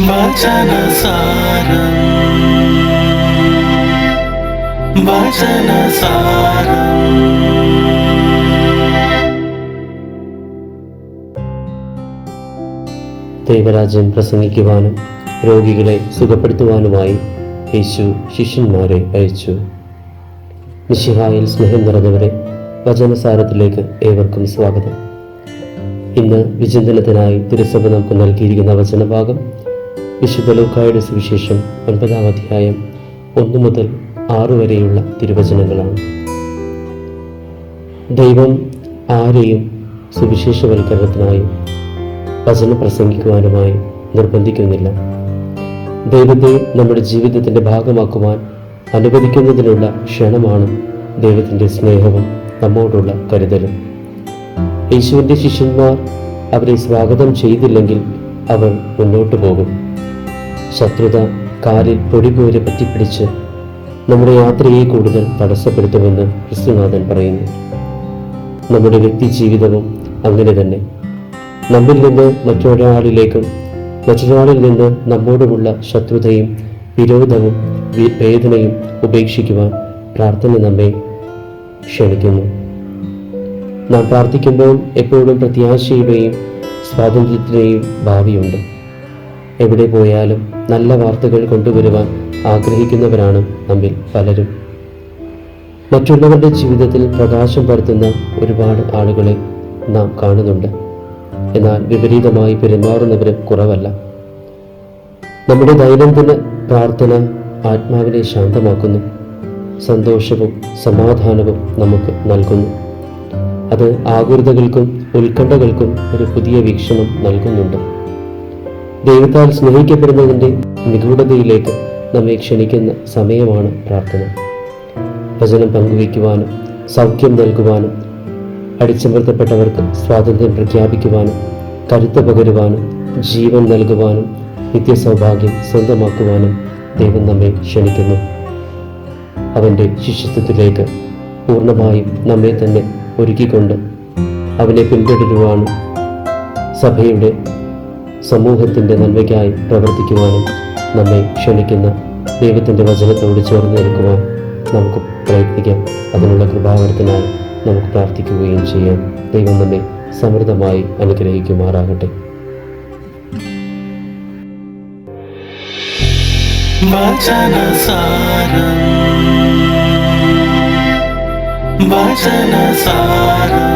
വചനസാരം വചനസാരം. ദൈവരാജ്യം പ്രസംഗിക്കുവാനും രോഗികളെ സുഖപ്പെടുത്തുവാനുമായി യേശു ശിഷ്യന്മാരെ അയച്ചു. മിശിഹായിൽ സ്നേഹം നിറഞ്ഞവരെ, വചനസാരത്തിലേക്ക് ഏവർക്കും സ്വാഗതം. ഇന്ന് വിചിന്തനത്തിനായി തിരുസഭ നമുക്ക് നൽകിയിരിക്കുന്ന വചനഭാഗം വിശുദ്ധ ലൂക്കായുടെ സുവിശേഷം 9-ാം അധ്യായം 1 മുതൽ 6 വരെയുള്ള തിരുവചനങ്ങളാണ്. ദൈവം ആരെയും സുവിശേഷവൽക്കരണത്തിനായി വചനം പ്രസംഗിക്കുവാനുമായി നിർബന്ധിക്കുന്നില്ല. ദൈവത്തെ നമ്മുടെ ജീവിതത്തിൻ്റെ ഭാഗമാക്കുവാൻ അനുവദിക്കുന്നതിനുള്ള ക്ഷണമാണ് ദൈവത്തിൻ്റെ സ്നേഹവും നമ്മോടുള്ള കരുതലും. യേശുവിൻ്റെ ശിഷ്യന്മാർ അവരെ സ്വാഗതം ചെയ്തില്ലെങ്കിൽ അവർ മുന്നോട്ട് പോകും. ശത്രുത കാലിൽ പൊടി പോലെ പറ്റിപ്പിടിച്ച് നമ്മുടെ യാത്രയെ കൂടുതൽ തടസ്സപ്പെടുത്തുമെന്ന് ക്രിസ്തുനാഥൻ പറയുന്നു. നമ്മുടെ വ്യക്തി ജീവിതവും അങ്ങനെ തന്നെ. നമ്മിൽ നിന്ന് മറ്റൊരാളിലേക്കും മറ്റൊരാളിൽ നിന്ന് നമ്മോടുമുള്ള ശത്രുതയും വിരോധവും വേദനയും ഉപേക്ഷിക്കുവാൻ പ്രാർത്ഥന നമ്മെ ക്ഷണിക്കുന്നു. നാം പ്രാർത്ഥിക്കുമ്പോൾ എപ്പോഴും പ്രത്യാശയുടെയും സ്വാതന്ത്ര്യത്തിൻ്റെയും ഭാവിയുണ്ട്. എവിടെ പോയാലും നല്ല വാർത്തകൾ കൊണ്ടുവരുവാൻ ആഗ്രഹിക്കുന്നവരാണ് നമ്മിൽ പലരും. മറ്റുള്ളവരുടെ ജീവിതത്തിൽ പ്രകാശം പരത്തുന്ന ഒരുപാട് ആളുകളെ നാം കാണുന്നുണ്ട്. എന്നാൽ വിപരീതമായി പെരുമാറുന്നവരും കുറവല്ല. നമ്മുടെ ദൈനംദിന പ്രാർത്ഥന ആത്മാവിനെ ശാന്തമാക്കുന്നു, സന്തോഷവും സമാധാനവും നമുക്ക് നൽകുന്നു. അത് ആകുലതകൾക്കും ഉത്കണ്ഠകൾക്കും ഒരു പുതിയ വീക്ഷണം നൽകുന്നുണ്ട്. ദൈവത്താൽ സ്നേഹിക്കപ്പെടുന്നതിൻ്റെ നിഗൂഢതയിലേക്ക് നമ്മെ ക്ഷണിക്കുന്ന സമയമാണ് പ്രാർത്ഥന. വചനം പങ്കുവയ്ക്കുവാനും സൗഖ്യം നൽകുവാനും അടിച്ചമർത്തപ്പെട്ടവർക്ക് സ്വാതന്ത്ര്യം പ്രഖ്യാപിക്കുവാനും കരുത്ത് പകരുവാനും ജീവൻ നൽകുവാനും നിത്യസൗഭാഗ്യം സ്വന്തമാക്കുവാനും ദൈവം നമ്മെ ക്ഷണിക്കുന്നു. അവൻ്റെ ശിഷ്യത്വത്തിലേക്ക് പൂർണ്ണമായും നമ്മെ തന്നെ ഒരുക്കിക്കൊണ്ട് അവനെ പിന്തുടരുവാനും സഭയുടെ സമൂഹത്തിൻ്റെ നന്മയ്ക്കായി പ്രവർത്തിക്കുവാനും നമ്മെ ക്ഷണിക്കുന്ന ദൈവത്തിൻ്റെ വചനത്തോട് ചേർന്ന് നിൽക്കുവാൻ നമുക്ക് പ്രയത്നിക്കാം. അതിനുള്ള കൃപാവരത്തിനായി നമുക്ക് പ്രാർത്ഥിക്കുകയും ചെയ്യാം. ദൈവം നമ്മെ സമൃദ്ധമായി അനുഗ്രഹിക്കുമാറാകട്ടെ. വചനസാരം വചനസാരം.